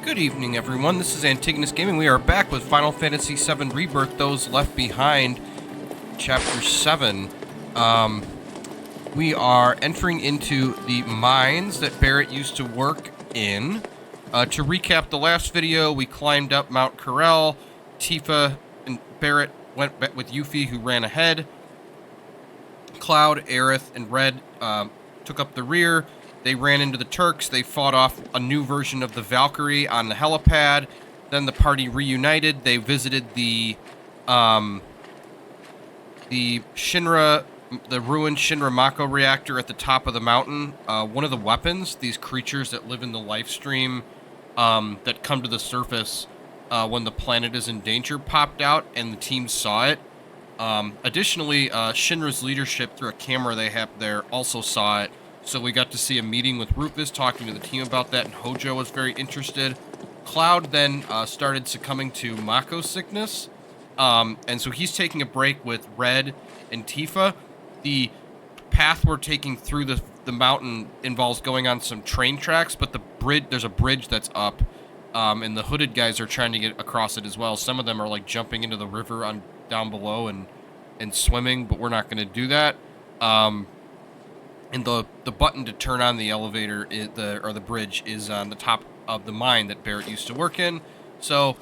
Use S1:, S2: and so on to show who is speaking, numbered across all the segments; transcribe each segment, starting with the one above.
S1: Good evening, everyone. This is Antigonus Gaming. We are back with Final Fantasy VII Rebirth, Those Left Behind, Chapter 7. We are entering into the mines that Barret used to work in. To recap the last video, we climbed up Mount Corel. Tifa and Barret went back with Yuffie, who ran ahead. Cloud, Aerith, and Red took up the rear. They ran into the Turks. They fought off a new version of the Valkyrie on the helipad. Then the party reunited. They visited the ruined Shinra Mako reactor at the top of the mountain. One of the weapons, these creatures that live in the life stream that come to the surface when the planet is in danger, popped out, and the team saw it. Additionally, Shinra's leadership, through a camera they have there, also saw it. So we got to see a meeting with Rufus, talking to the team about that, and Hojo was very interested. Cloud then started succumbing to Mako sickness, and so he's taking a break with Red and Tifa. The path we're taking through the mountain involves going on some train tracks, but there's a bridge that's up, and the hooded guys are trying to get across it as well. Some of them are like jumping into the river down below and swimming, but we're not going to do that. And the button to turn on the elevator, or the bridge, is on the top of the mine that Barret used to work in. So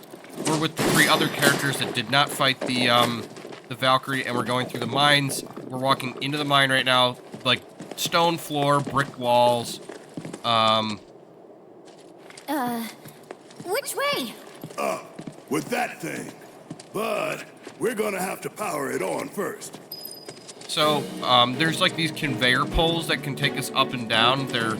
S1: we're with the three other characters that did not fight the Valkyrie, and we're going through the mines. We're walking into the mine right now, like stone floor, brick walls.
S2: Which way?
S3: With that thing. But we're gonna have to power it on first.
S1: So, there's like these conveyor poles that can take us up and down. They're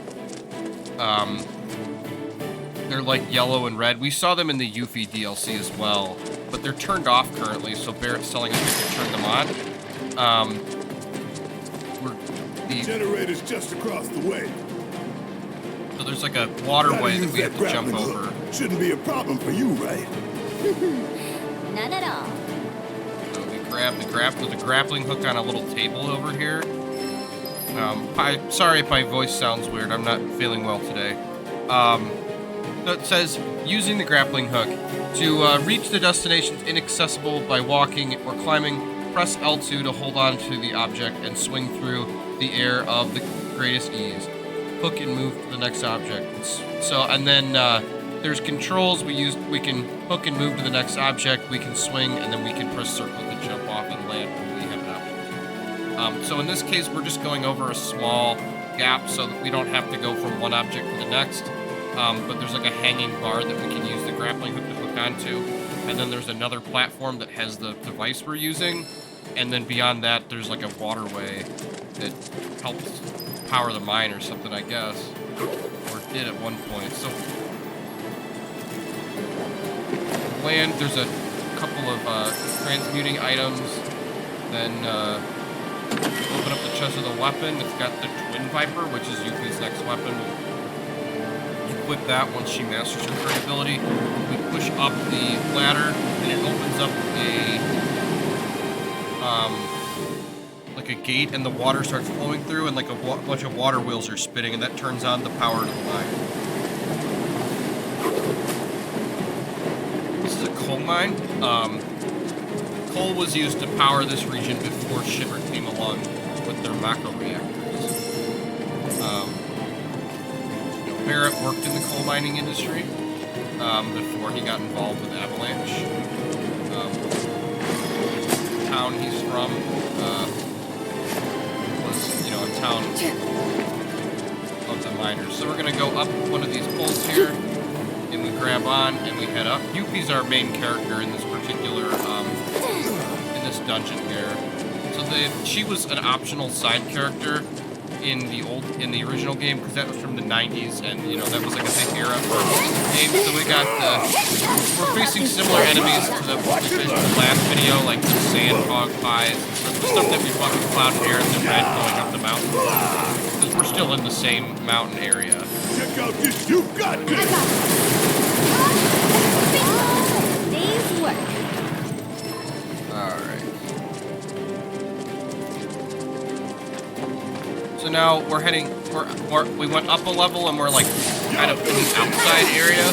S1: like yellow and red. We saw them in the Yuffie DLC as well, but they're turned off currently, so Barret's telling us we can turn them on.
S3: The generator's just across the way.
S1: So there's like a waterway that we have to jump over.
S3: Shouldn't be a problem for you, right?
S2: None at all.
S1: There's a grappling hook on a little table over here. Sorry if my voice sounds weird. I'm not feeling well today. So it says, using the grappling hook. To reach the destinations inaccessible by walking or climbing, press L2 to hold on to the object and swing through the air of the greatest ease. Hook and move to the next object. And then there's controls. We can hook and move to the next object. We can swing, and then we can press circle to jump off and land when we have an option. So in this case, we're just going over a small gap so that we don't have to go from one object to the next. But there's like a hanging bar that we can use the grappling hook to hook onto. And then there's another platform that has the device we're using. And then beyond that, there's like a waterway that helps power the mine or something, I guess. Or did at one point. So land, there's a couple of transmuting items. Then open up the chest of the weapon. It's got the Twin Viper, which is Yuffie's next weapon. Equip that once she masters her current ability. We push up the ladder, and it opens up like a gate, and the water starts flowing through, and like a bunch of water wheels are spinning, and that turns on the power to the mine. This is a coal mine. Coal was used to power this region before Shinra came along with their Mako reactors. Barret worked in the coal mining industry before he got involved with Avalanche. The town he's from was, a town of the miners. So we're gonna go up one of these poles here, and we grab on and we head up. Yuffie's our main character in this particular dungeon here. So she was an optional side character in the original game, because that was from the 90s, and that was like a big era for games. So we're facing similar enemies to the last video, like the sandhog pies and the stuff that we fought with Cloud and Aerith and Red going up the mountain. Because we're still in the same mountain area.
S3: Check out this, you got this!
S2: Day's work.
S1: Alright. So now we're heading, we went up a level and we're like kind of in the outside area.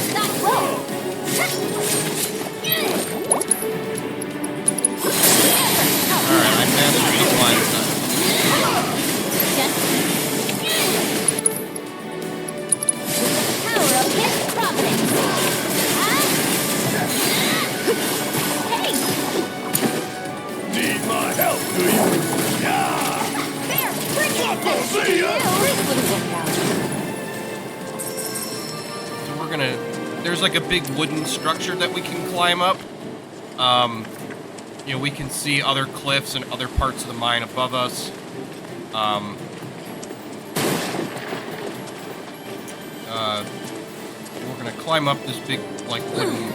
S1: there's like a big wooden structure that we can climb up. You know, we can see other cliffs and other parts of the mine above us. We're gonna climb up this big, like, wooden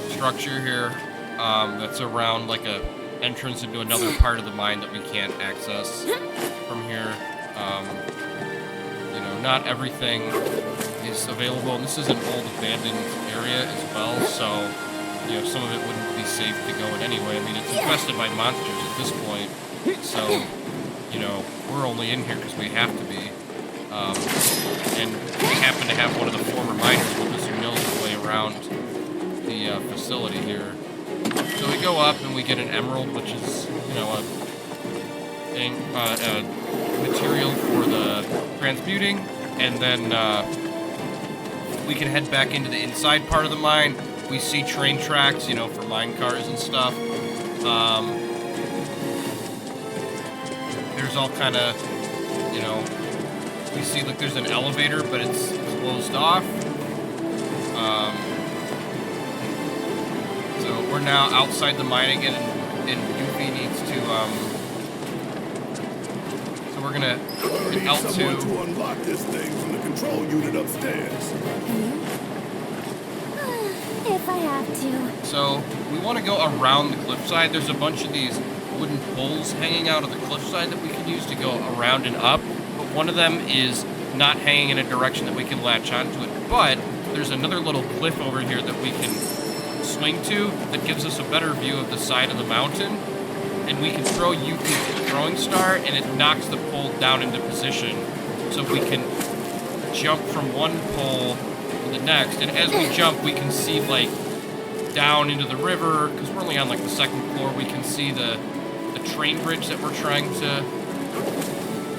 S1: structure here, that's around, like, a entrance into another part of the mine that we can't access from here. You know, not everything is available, and this is an old abandoned area as well, so, you know, some of it wouldn't be safe to go in anyway. I mean, it's infested by monsters at this point, so, you know, we're only in here because we have to be. And we happen to have one of the former miners with us who knows his way around the facility here. So we go up and we get an emerald, which is, you know, a material for the transmuting, and then we can head back into the inside part of the mine. We see train tracks, you know, for minecarts and stuff. There's all kind of, you know, we see like there's an elevator, but it's closed off. So we're now outside the mine again, and Yuffie needs to, so we're gonna hit L2.
S3: To unlock this thing from the control unit upstairs.
S2: If I have to.
S1: So we want to go around the cliffside. There's a bunch of these wooden poles hanging out of the cliffside that we can use to go around and up. But one of them is not hanging in a direction that we can latch onto it. But there's another little cliff over here that we can swing to that gives us a better view of the side of the mountain. And we can throw Yuffie's throwing star, and it knocks the pole down into position. So we can jump from one pole to the next. And as we jump, we can see, like, down into the river, because we're only on, like, the second floor. We can see the train bridge that we're trying to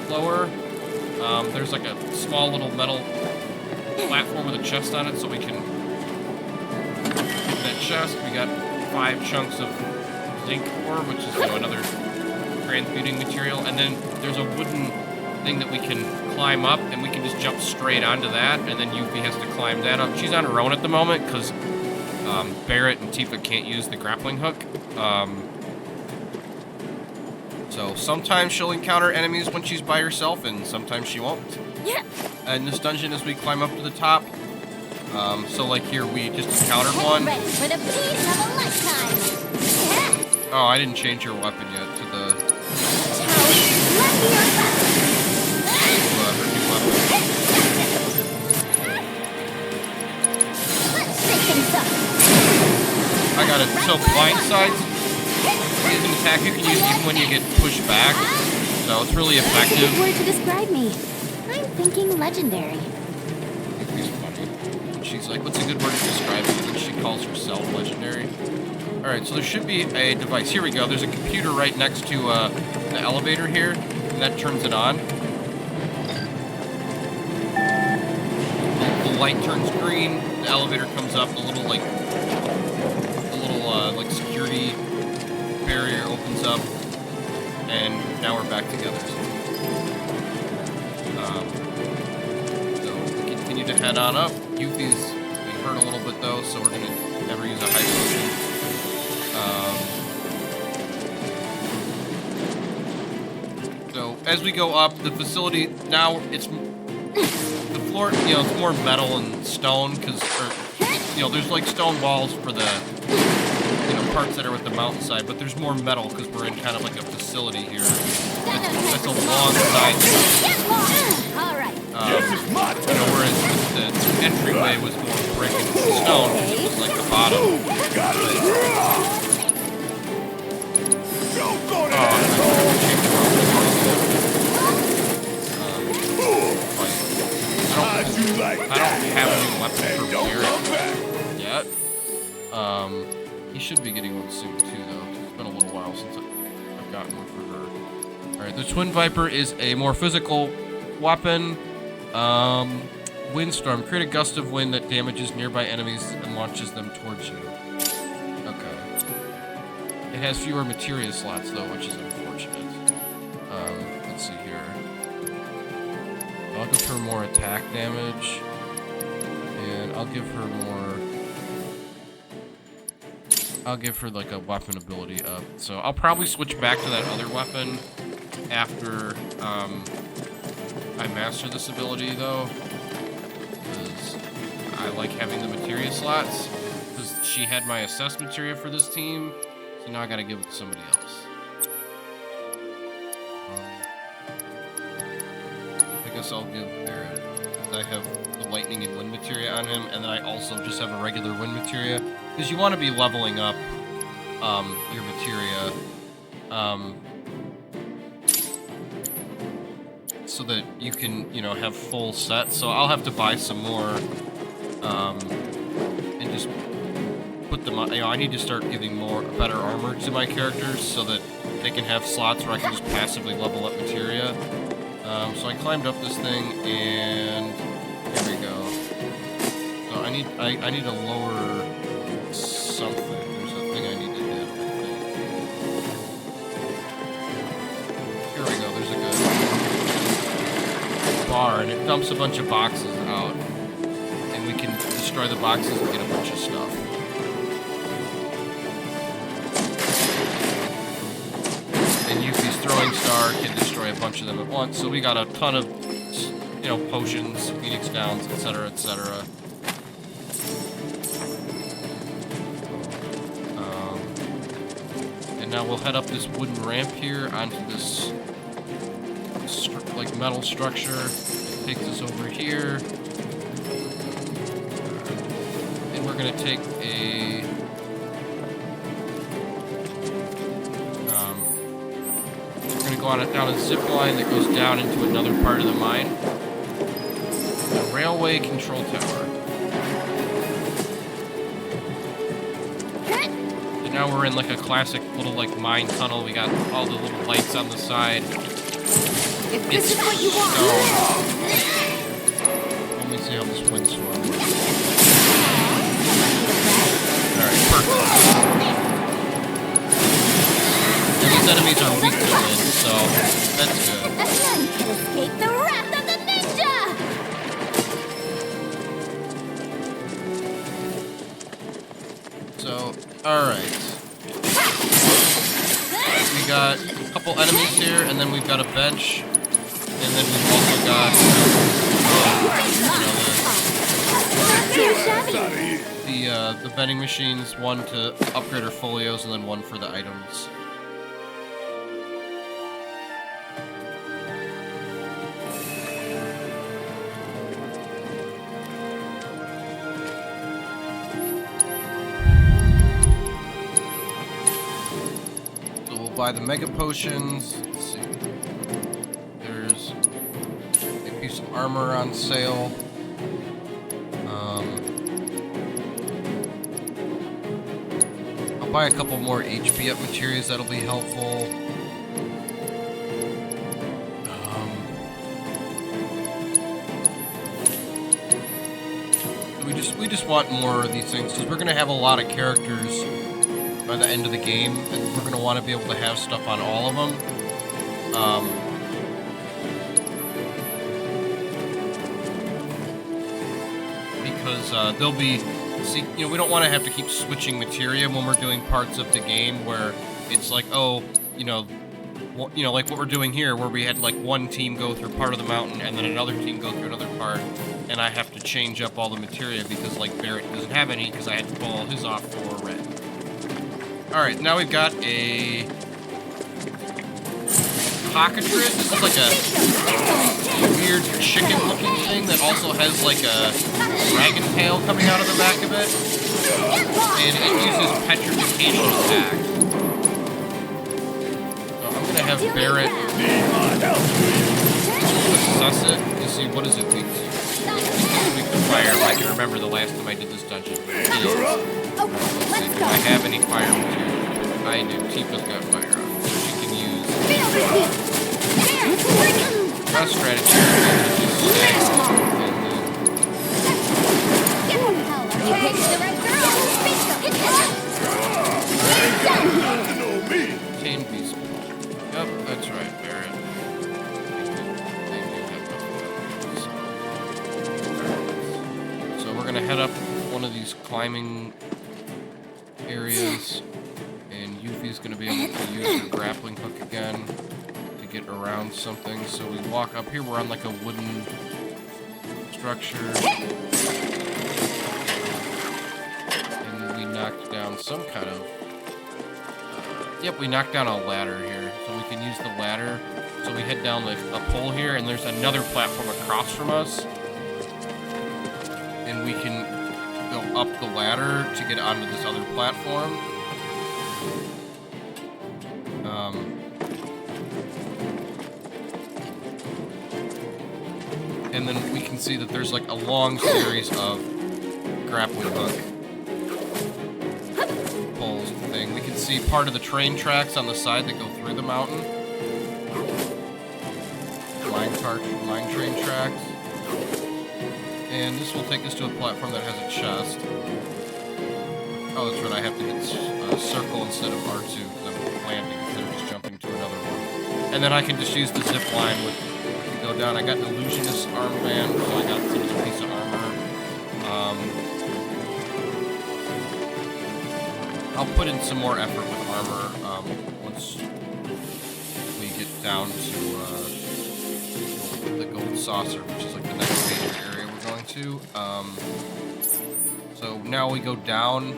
S1: lower. There's like a small little metal platform with a chest on it, so we can get that chest. We got 5 chunks of zinc ore, which is, you know, another transmuting material. And then there's a wooden thing that we can climb up, and we can just jump straight onto that, and then Yuffie has to climb that up. She's on her own at the moment, because Barret and Tifa can't use the grappling hook. So sometimes she'll encounter enemies when she's by herself, and sometimes she won't.
S2: Yeah.
S1: In this dungeon, as we climb up to the top, so like here, we just encountered one.
S2: Ready for the beast of a lifetime.
S1: Oh, I didn't change your weapon yet to the
S2: Let me your back.
S1: her new weapon.
S2: Let's shake things up.
S1: I got it. So blindsides is an attack you can use even when you get pushed back, so it's really effective.
S2: That's a good word to describe me. I'm thinking legendary.
S1: She's funny. She's like, what's a good word to describe me? And she calls herself legendary. Alright, so there should be a device. Here we go. There's a computer right next to the elevator here, and that turns it on. The light turns green, the elevator comes up, the little security barrier opens up, and now we're back together. So we continue to head on up. Yuffie's been hurt a little bit though, so we're gonna never use a high potion. So as we go up, the facility now it's the floor. You know, it's more metal and stone because, you know, there's like stone walls for the, you know, parts that are with the mountainside, but there's more metal because we're in kind of like a facility here. That's a long side.
S2: All right.
S1: You know, whereas the entryway was more brick and stone, because it was like the bottom. I don't have any weapon for Barret yet. He should be getting one soon too, though. It's been a little while since I've gotten one for her. All right, the Twin Viper is a more physical weapon. Windstorm. Create a gust of wind that damages nearby enemies and launches them towards you. Okay. It has fewer materia slots, though, which is unfortunate. Let's see here. I'll go for more attack damage. And I'll give her more. I'll give her like a weapon ability up. So I'll probably switch back to that other weapon after I master this ability though, because I like having the materia slots. Because she had my assessed materia for this team, so now I gotta give it to somebody else. I guess I'll give Barret. I have the lightning and wind materia on him, and then I also just have a regular wind materia. Because you want to be leveling up your materia so that you can, you know, have full sets. So I'll have to buy some more and just put them on. You know, I need to start giving better armor to my characters so that they can have slots where I can just passively level up materia. So I climbed up this thing, and here we go. So I need a lower something. There's a thing I need to hit, I think. Here we go, there's a good bar, and it dumps a bunch of boxes out. And we can destroy the boxes and get a bunch of stuff. And Yuffie's throwing star can destroy a bunch of them at once, so we got a ton of, you know, potions, Phoenix Downs, etc., etc. And now we'll head up this wooden ramp here onto this like metal structure. It takes us over here, and we're gonna take a go down a zip line that goes down into another part of the mine. The railway control tower. And now we're in like a classic little like mine tunnel. We got all the little lights on the side.
S2: If this is what you want.
S1: Let me see how this windstorm works. Alright, perfect. These enemies are weak to wind, so that's good.
S2: None can escape the wrath of the ninja!
S1: So, alright. We got a couple enemies here, and then we've got a bench, and then we've also got the vending machines, one to upgrade our folios, and then one for the items. Buy the mega potions. Let's see. There's a piece of armor on sale. I'll buy a couple more HP up materials. That'll be helpful. We just want more of these things because we're gonna have a lot of characters by the end of the game, and we're going to want to be able to have stuff on all of them. Because they'll be, you know, we don't want to have to keep switching materia when we're doing parts of the game where it's like, oh, you know, like what we're doing here, where we had like one team go through part of the mountain and then another team go through another part, and I have to change up all the materia because like Barret doesn't have any because I had to pull all his off for red. Alright, now we've got a cockatrice. This is like a weird chicken-looking thing that also has like a dragon tail coming out of the back of it. And it uses petrification attack. So I'm gonna have Barret assess it to see what is it weak to. It's weak to fire, if I can remember the last time I did this dungeon. Let's see, do I have any fire material? I do. Tifa's got fire on, so she can use best strategy is just stay and then Chain beast. Yep, that's right, Barret. So we're gonna head up one of these climbing areas, and Yuffie's going to be able to use her grappling hook again to get around something. So we walk up here. We're on like a wooden structure, and we knocked down some kind of. Yep, we knocked down a ladder here, so we can use the ladder. So we head down a pole here, and there's another platform across from us. And we can go up the ladder to get onto this other platform. And then we can see that there's like a long series of grappling hook poles thing. We can see part of the train tracks on the side that go through the mountain. Mine train tracks. And this will take us to a platform that has a chest. Oh, that's right, I have to hit circle instead of R2 because I'm landing instead of just jumping to another one. And then I can just use the zip line with to go down. I got an illusionist armband, so I got some piece of armor. I'll put in some more effort with armor once we get down to the gold saucer, which is like the next major area we're going to. So now we go down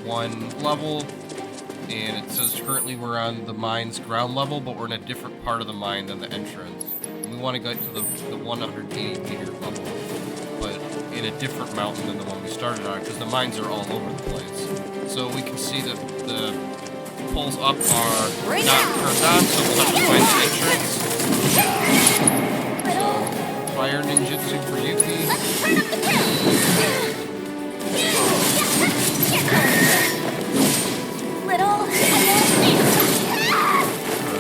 S1: one level, and it says currently we're on the mine's ground level, but we're in a different part of the mine than the entrance. And we want to go to the 180 meter level, but in a different mountain than the one we started on, because the mines are all over the place. So we can see that the poles up are not turned on, so we'll have to find the entrance. Fire ninjutsu for Yuffie.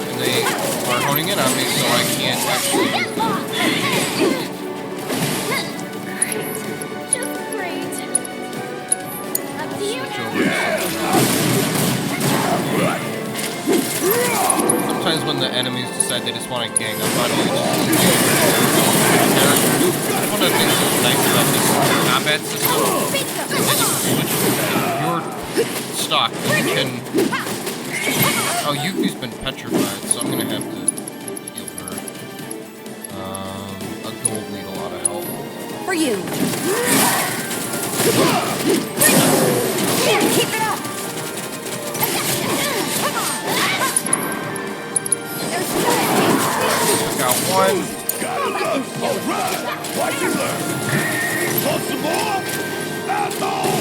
S1: And they are honing in on me, so I can't actually use them.
S2: Just great. Up to you
S1: Switch
S2: now.
S1: over to sometimes when the enemies decide they just want to gang up on you, one of the things that's nice about this combat system is if you're stuck, you can... Oh, Yuffie's been petrified, so I'm going to have to heal her. A gold needle ought to help.
S2: For you. Keep it up.
S1: Got one.
S3: Got enough. All right. What you learn? Want some more? Asshole!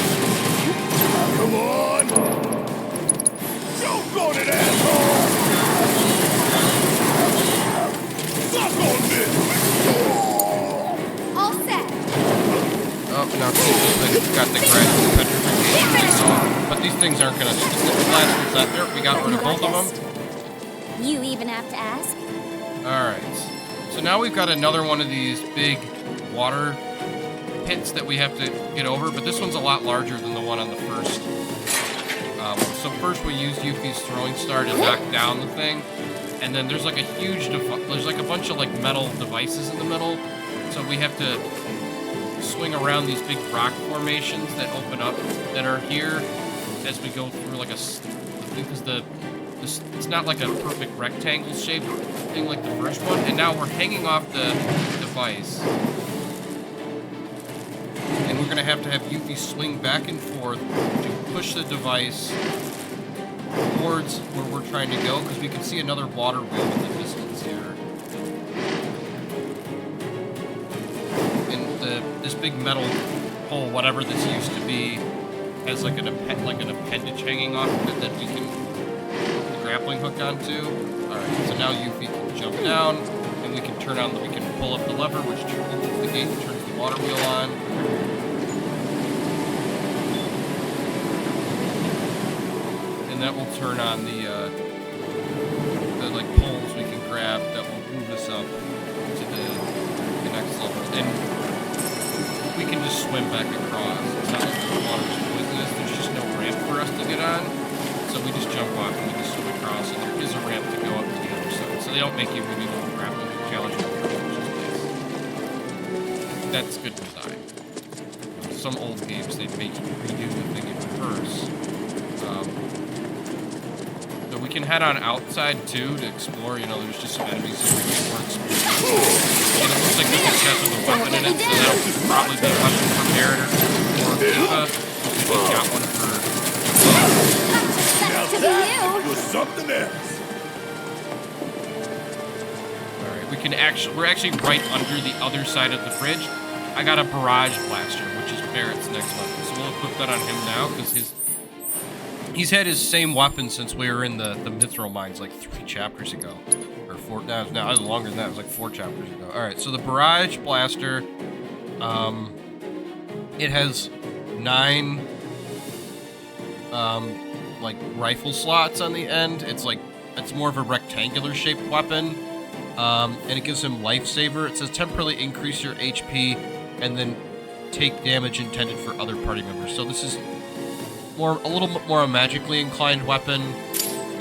S3: Come on. Don't go to that asshole. Suck on this.
S2: All set.
S1: Oh, now Tifa's got the petrification thing on. But these things aren't going to... The last one's out there. We got rid of both of them.
S2: You even have to ask?
S1: Alright. So now we've got another one of these big water pits that we have to get over, but this one's a lot larger than the one on the first one. So first we use Yuffie's throwing star to knock down the thing, and then there's like a huge... there's like a bunch of like metal devices in the middle, so we have to swing around these big rock formations that open up, that are here as we go through like a... because it's not like a perfect rectangle shaped thing like the first one, and now we're hanging off the device. And we're gonna have Yuffie swing back and forth to push the device towards where we're trying to go, because we can see another water wheel in the distance here. And this big metal hole, whatever this used to be, has like an appendage hanging off of it that we can grappling hook onto. Alright, so now Yuffie can jump down, and we can pull up the lever, which opens the gate and turns the water wheel on. And that will turn on the like poles we can grab that will move us up to the next level. And we can just swim back across. It's not like the water's poisonous, there's just no ramp for us to get on. So we just jump off and we just swim across, and there is a ramp to go up to the other side. So they don't make you really long grappling challenge, which is nice. That's good design. some old games, they'd make you redo the thing in reverse. So we can head on outside, too, to explore. You know, there's just some enemies that we can more explore. And it looks like there's a chest with a weapon in it, so that'll probably be a weapon for Barret or Tifa. We got one for...
S3: Now that was something else.
S1: We're actually right under the other side of the bridge. I got a barrage blaster, which is Barret's next weapon. So we'll equip that on him now, because he's had his same weapon since we were in the Mithril mines like 3 chapters ago. Or 4, no, it was longer than that, it was like 4 chapters ago. Alright, so the barrage blaster, it has 9, like, rifle slots on the end. It's more of a rectangular shaped weapon. And it gives him Lifesaver. It says temporarily increase your HP and then take damage intended for other party members. So this is a little bit more a magically inclined weapon.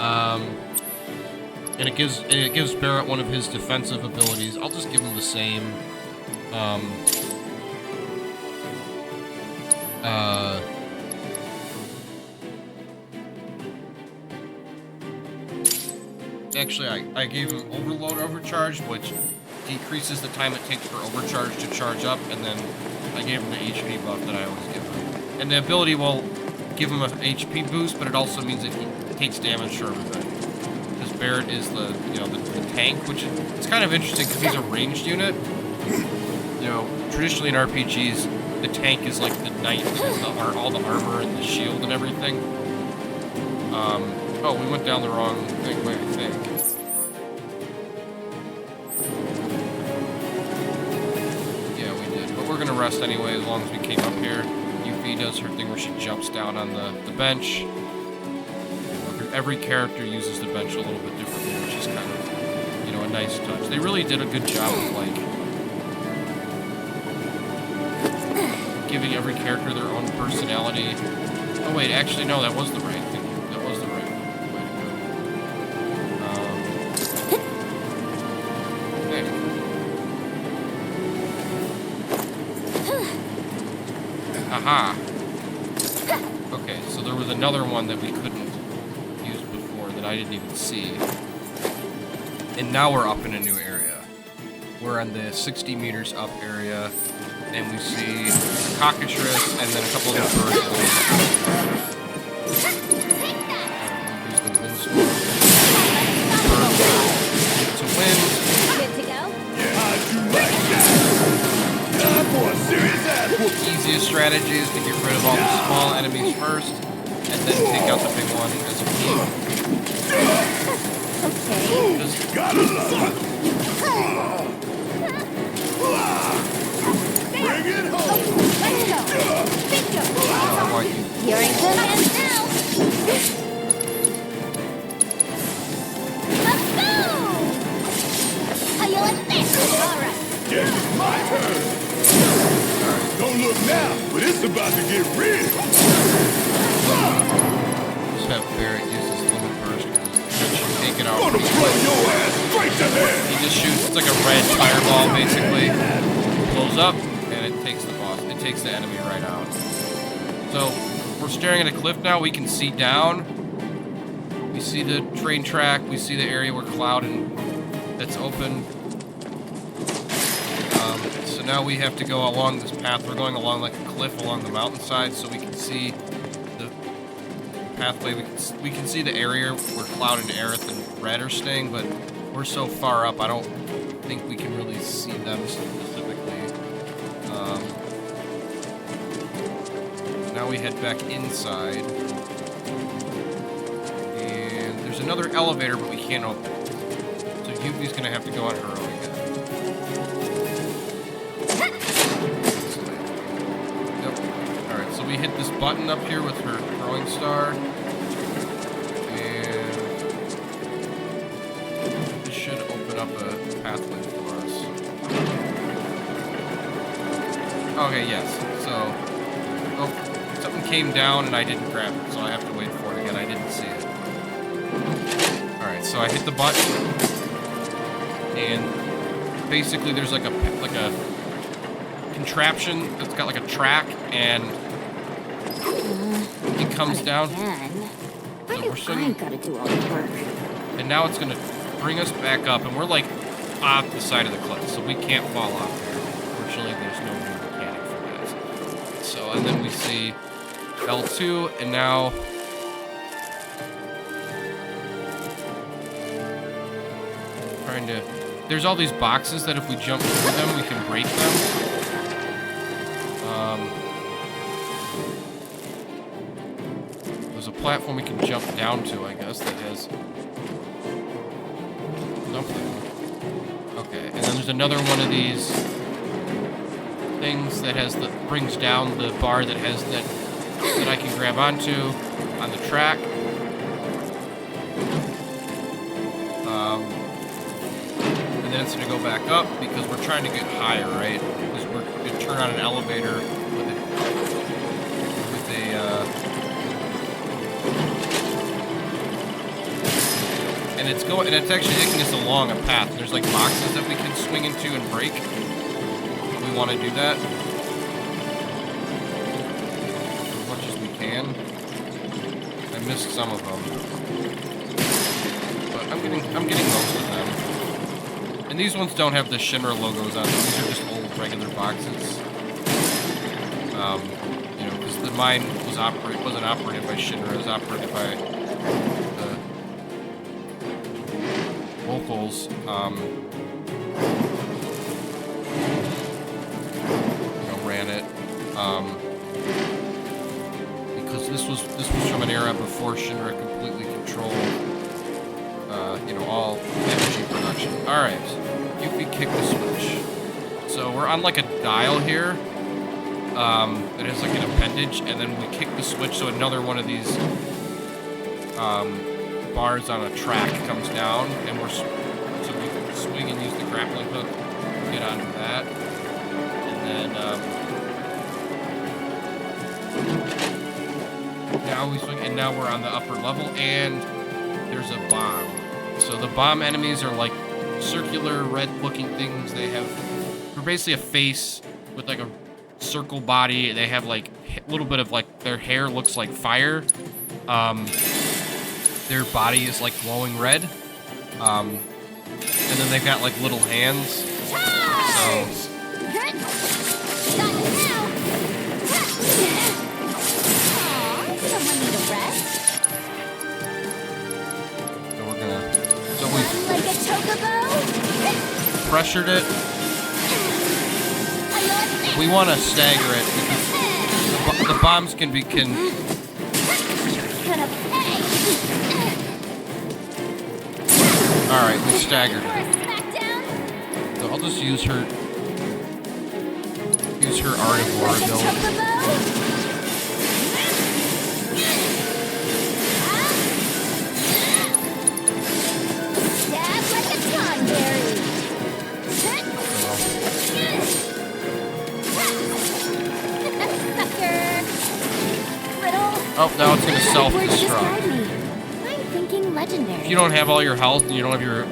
S1: And it gives Barret one of his defensive abilities. I'll just give him the same. Actually, I gave him Overload Overcharge, which decreases the time it takes for Overcharge to charge up, and then I gave him the HP buff that I always give him. And the ability will give him an HP boost, but it also means that he takes damage for everybody. Because Barret is the tank, which it's kind of interesting because he's a ranged unit. You know, traditionally in RPGs, the tank is like the knight that has all the armor and the shield and everything. Oh, we went down the wrong thing, I think. Yeah, we did. But we're gonna rest anyway, as long as we came up here. Yuffie does her thing where she jumps down on the bench. Every character uses the bench a little bit differently, which is kind of, a nice touch. They really did a good job of, giving every character their own personality. Oh, wait, actually, no, that was the right thing. That was the right way to go. Aha. Okay, so there was another one that we couldn't use before that I didn't even see. And now we're up in a new area. We're on the 60 meters up area, and we see a cockatrice and then a couple of birds. Use the windstorm. To win.
S2: Good to go?
S3: How'd you like that? Time for a serious ass whoop.
S1: Easiest strategy is to get rid of all the small enemies first, and then take out the big one as a team.
S2: Okay.
S1: Just
S3: Gotta love it. Bring it home.
S2: Let's go. Bingo.
S1: I want you.
S2: You're in good hands now. Let's go. How you like this? All right.
S3: Guess it's my turn. Don't look now, but it's about to get real.
S1: Just have Barret use this little burst. Take it out.
S3: Gonna blow your ass straight to hell.
S1: He just shoots. It's like a red fireball, basically. Blows up, and it takes the boss. It takes the enemy right out. So we're staring at a cliff now. We can see down. We see the train track. We see the area where Cloud that's open. So now we have to go along this path. We're going along like a cliff along the mountainside, so we can see the pathway. We can see the area where Cloud and Aerith and Red are staying, but we're so far up, I don't think we can really see them specifically. Now we head back inside, and there's another elevator, but we can't open it. So Yuffie's gonna have to go on her own again. Yep. Alright, so we hit this button up here with her throwing star. And this should open up a pathway for us. Okay, yes. So, something came down and I didn't grab it, so I have to wait for it again. I didn't see it. Alright, so I hit the button. And basically there's like a contraption that's got like a track, and it comes down.
S2: Again.
S1: So
S2: Why
S1: we're
S2: do
S1: swinging,
S2: I gotta do all the work?
S1: and now it's gonna bring us back up, and we're like off the side of the cliff, so we can't fall off here. Fortunately, there's no new mechanic for that. So, and then we see L2, and now trying to. There's all these boxes that if we jump through them, we can break them. There's a platform we can jump down to, I guess, that has something. Okay, and then there's another one of these things that has the brings down the bar that has that I can grab onto on the track. And then it's gonna go back up because we're trying to get higher, right? Because we're gonna turn on an elevator with and it's going, and it's actually taking us along a path. There's like boxes that we can swing into and break. We want to do that as much as we can. I missed some of them, but I'm getting most of them. And these ones don't have the Shinra logos on them. These are just old regular boxes. You know, because the mine wasn't operated by Shinra. It was operated by the locals. You know, ran it. Because this was from an era before Shinra completely controlled. You know, all energy production. Alright, Yuffie kick the switch. So we're on like a dial here that has like an appendage, and then we kick the switch so another one of these bars on a track comes down, and so we can swing and use the grappling hook to get onto that. And then now we swing, and now we're on the upper level, and there's a bomb. So the bomb enemies are like circular red-looking things. They're basically a face with like a circle body. They have like a little bit of like their hair looks like fire. Their body is like glowing red. And then they've got like little hands. So
S2: Someone need a rest? Like a chocobo?
S1: Pressured it. We want to stagger it because the bombs can. All right, we staggered it. So I'll just use her Art of War ability. Oh, now it's gonna self-destruct.
S2: I'm thinking legendary.
S1: If you don't have all your health and you don't have your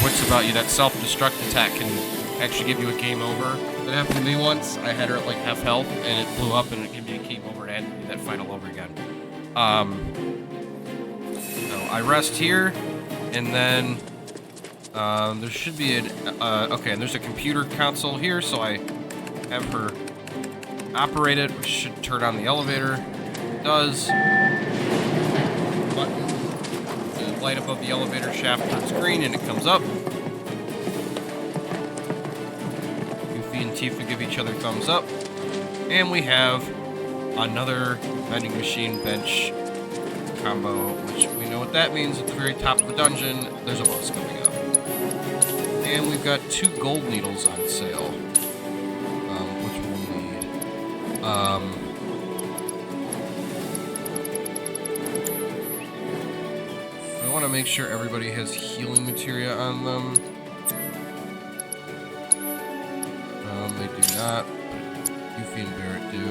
S1: wits about you, that self-destruct attack can actually give you a game over. That happened to me once. I had her at like half health and it blew up and it gave me a game over and do that final over again. So I rest here, and then there should be okay, and there's a computer console here, so I have her operate it, which should turn on the elevator. It does. Button. The light above the elevator shaft turns green and it comes up. Yuffie and Tifa give each other thumbs up. And we have another vending machine bench combo, which we know what that means. At the very top of the dungeon, there's a boss coming up. And we've got 2 gold needles on sale. I want to make sure everybody has healing materia on them. They do not. Yuffie and Barret do.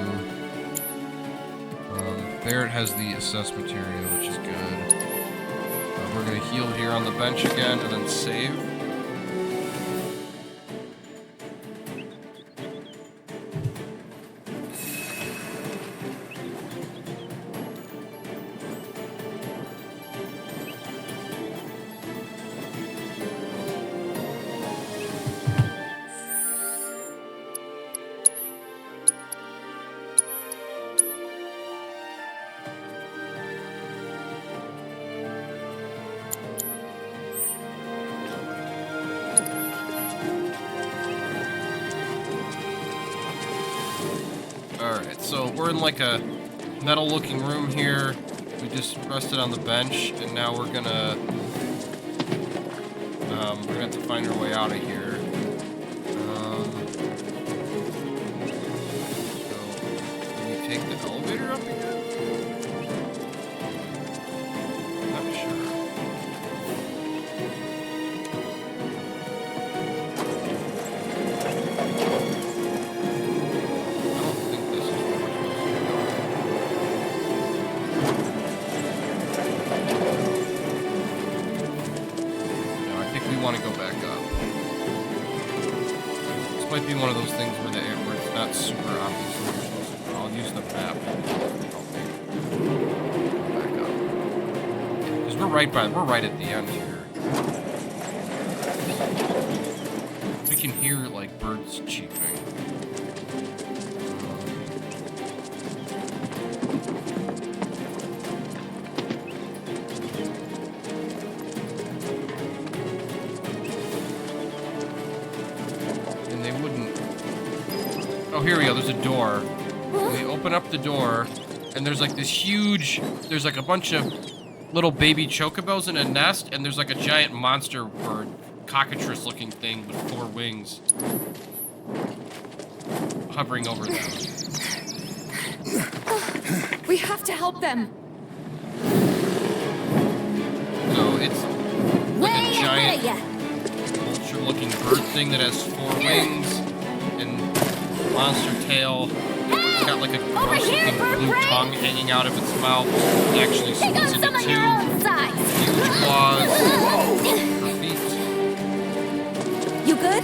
S1: Barret has the assess materia, which is good. We're going to heal here on the bench again and then save. Alright, so we're in like a metal-looking room here. We just rested on the bench, and now we're gonna have to find our way out of here. So, can we take the elevator up again? Not sure. Want to go back up. This might be one of those things where it's not super obvious. I'll use the map. Back up. Because we're right at the end here. We can hear like birds cheeping. Oh, here we go. There's a door. We open up the door, and there's like this huge... There's like a bunch of little baby chocobos in a nest, and there's like a giant monster bird, cockatrice-looking thing with 4 wings, hovering over them.
S4: We have to help them.
S1: So it's like a giant vulture-looking bird thing that has 4 wings and monster tail. It's got like a gross-looking blue tongue hanging out of its mouth. It actually splits into 2. Huge claws. Her feet.
S4: You good?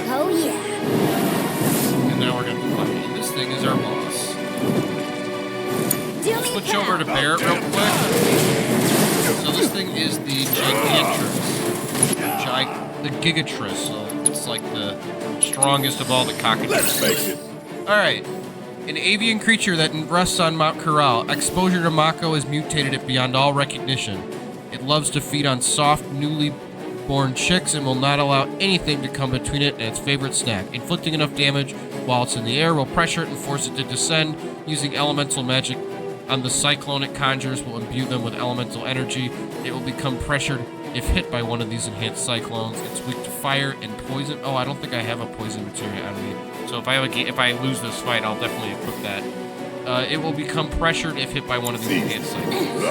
S2: Oh yeah.
S1: And now we're gonna fight. And this thing is our boss. Let's switch over to Barret real quick. So this thing is the Gigantress. The Gigatrice. So it's like the strongest of all the cockatrices. Alright. An avian creature that rests on Mount Corel. Exposure to Mako has mutated it beyond all recognition. It loves to feed on soft, newly born chicks and will not allow anything to come between it and its favorite snack. Inflicting enough damage while it's in the air will pressure it and force it to descend. Using elemental magic on the cyclone it conjures will imbue them with elemental energy. It will become pressured if hit by one of these enhanced cyclones. It's weak to fire and poison. Oh, I don't think I have a poison materia on me. So if I lose this fight, I'll definitely equip that. It will become pressured if hit by one of these enhanced cyclones.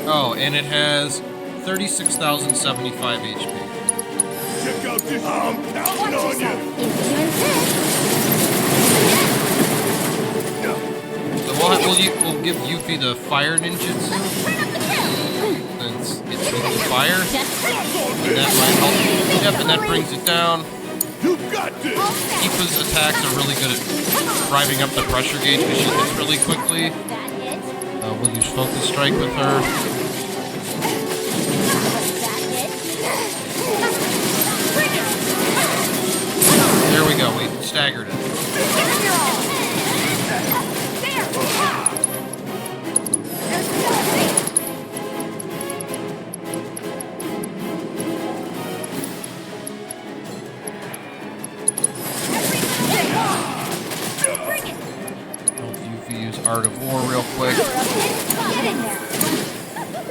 S1: Oh, and it has 36,075 HP.
S3: Check out this. I'm counting on you.
S1: So we'll give Yuffie the fire ninjutsu. Since it's with the fire. And that might help. Yep, and that brings it down.
S3: You got this.
S1: Tifa's attacks are really good at driving up the pressure gauge because she hits really quickly. We'll use Focus Strike with her. There we go, we staggered it. Yuffie use Art of War real quick.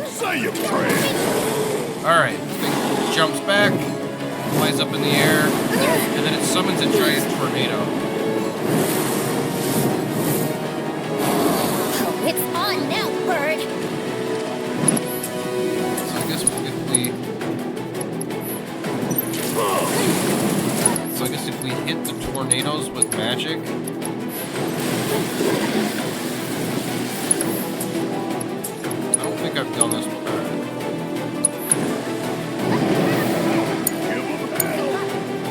S3: Say your prayers.
S1: Alright, this thing jumps back, flies up in the air, and then it summons a giant tornado.
S2: Oh, it's on now, bird.
S1: So I guess if we hit the tornadoes with magic. I don't think I've done this before.
S3: Give them hell.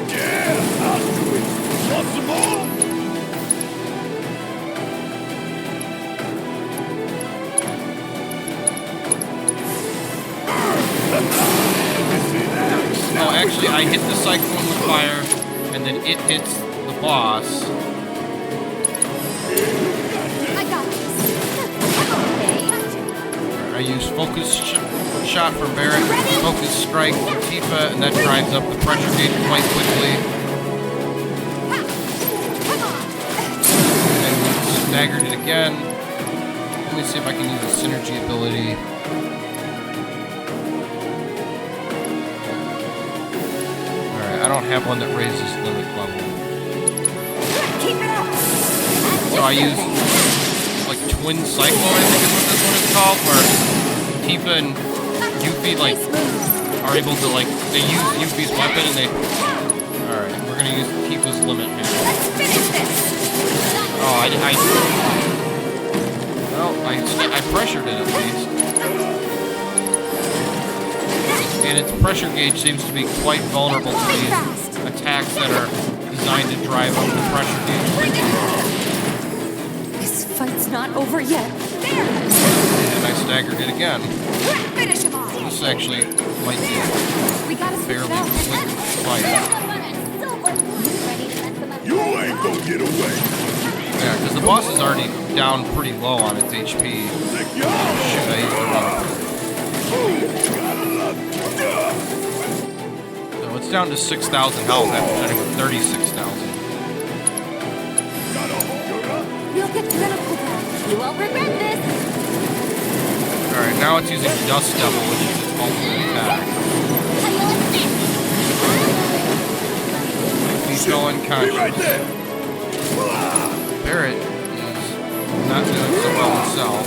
S3: Yeah, I'll do it. Want some more?
S1: Oh, actually, I hit the cyclone with fire, and then it hits the boss.
S4: I got this.
S1: I use Focus shot from Barret, focus strike from Tifa, and that drives up the pressure gauge quite quickly. And we staggered it again. Let me see if I can use a synergy ability. Alright, I don't have one that raises limit level. So I use like Twin Cyclone, I think is what this one is called, where Tifa and Yuffie like are able to like they use Yuffie's weapon and they. Alright, we're gonna use Tifa's limit here.
S4: Let's finish this.
S1: Oh, I pressured it at least. And its pressure gauge seems to be quite vulnerable to these attacks that are designed to drive up the pressure gauge.
S4: This fight's not over yet. There.
S1: And I staggered it again.
S4: Finish him off.
S1: This actually might be a
S4: We gotta switch
S1: fairly
S4: it out.
S1: quick fight.
S3: You ain't gonna get away.
S1: Yeah, because the boss is already down pretty low on its HP. Shoot, I used the wrong. So it's down to 6,000 health after hitting with 36,000.
S4: We'll get medical back.
S2: You won't regret this.
S1: Alright, now it's using Dust Devil, which is its ultimate attack. He's still unconscious.
S3: Right there.
S1: Barret is not doing so well himself.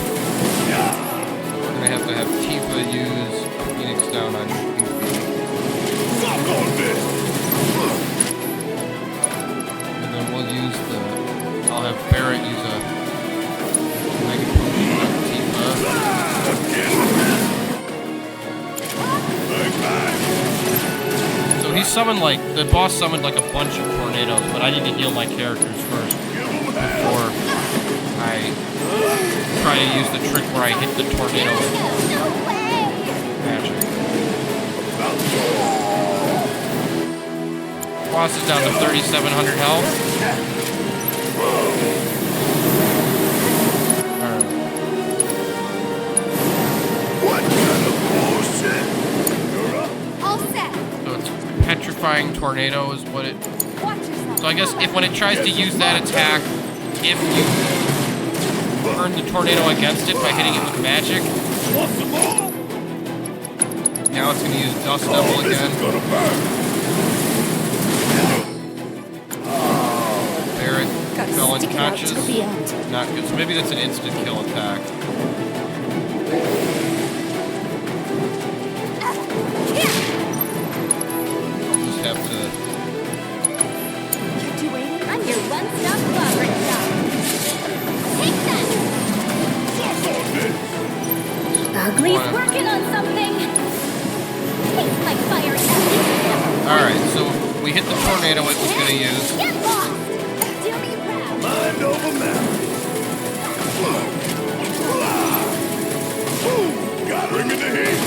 S1: We're gonna have to have Tifa use Phoenix down on Yuffie.
S3: Suck on this.
S1: And then we'll use I'll have Barret use a Mega Potion on Tifa. So he summoned the boss summoned like a bunch of tornadoes, but I need to heal my characters first before I try to use the trick where I hit the tornado with magic. Boss is down to 3,700 health. Alright.
S3: What kind of bullshit?
S4: All set.
S1: So it's petrifying tornado is what it.
S4: Watch yourself.
S1: So I guess if when it tries to use that attack, if you burn the tornado against it by hitting it with magic,
S3: Want some more?
S1: now it's gonna use Dust Devil
S3: This is
S1: again.
S3: gonna burn.
S1: Barret
S4: Gotta
S1: fell
S4: stick it out
S1: unconscious.
S4: till the end.
S1: Not good. So maybe that's an instant kill attack. I'll just have to.
S4: Kept you waiting?
S2: I'm your one-stop progress shop. Take that!
S3: Suck on this.
S2: Ugly's working on something. Taste my fire now.
S1: Alright, so we hit the tornado it was gonna use.
S2: Get lost! Do me proud.
S3: Mind over matter. Got her in the heat.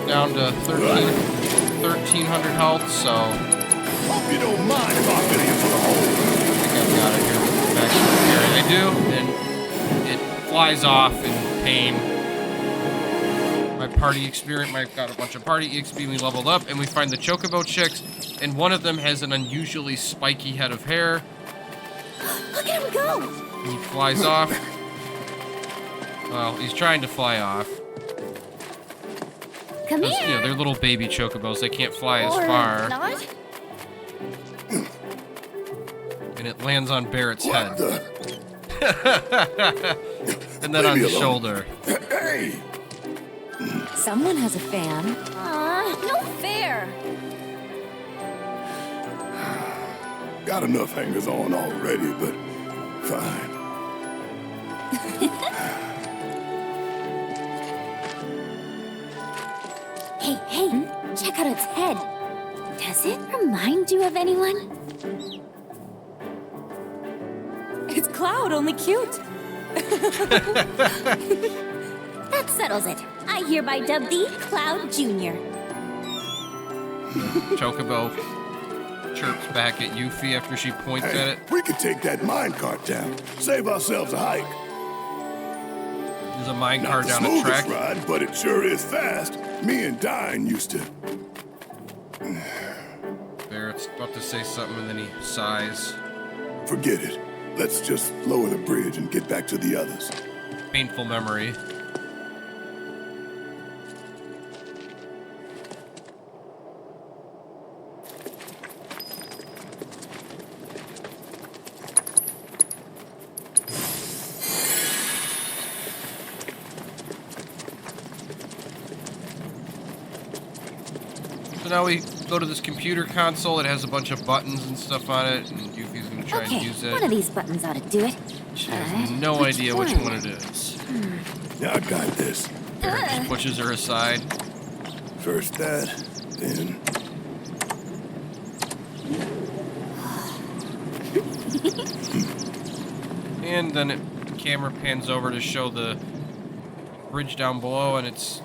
S1: Down to 1,300 health, so I
S3: Hope you don't mind if I fit in for the hole.
S1: think I've got it here. Maximum carry. I do, and it flies off in pain. My party experience, I've got a bunch of party EXP, we leveled up, and we find the Chocobo chicks, and one of them has an unusually spiky head of hair,
S2: Look at him go!
S1: and he flies off. Well, he's trying to fly off.
S2: Come
S1: 'Cause,
S2: here.
S1: you know, they're little baby Chocobos, they can't fly as
S2: Or
S1: far.
S2: not.
S1: And it lands on Barret's
S3: What
S1: head.
S3: the?
S1: And then on
S3: Leave
S1: his
S3: me alone.
S1: shoulder.
S3: Hey!
S4: Someone has a fan.
S2: Aw, no fair.
S3: Got enough hangers on already, but fine.
S2: Hey, check out its head. Does it remind you of anyone?
S4: It's Cloud, only cute.
S2: That settles it. I hereby dub thee Cloud Jr.
S1: Chocobo chirps back at Yuffie after she points at
S3: Hey,
S1: it.
S3: we could take that minecart down. Save ourselves a hike.
S1: There's a minecart
S3: Not the
S1: down a
S3: smoothest
S1: track.
S3: ride, but it sure is fast. Me and Dine used to.
S1: Barrett's about to say something and then he sighs.
S3: Forget it. Let's just lower the bridge and get back to the others.
S1: Painful memory. So now we go to this computer console. It has a bunch of buttons and stuff on it, and Yuffie's gonna try and
S2: Okay,
S1: use it.
S2: one of these buttons ought to do it.
S1: She has no idea which one it is.
S3: Yeah, I got this.
S1: Barret just pushes her aside.
S3: First that, then.
S1: And then the camera pans over to show the bridge down below, and the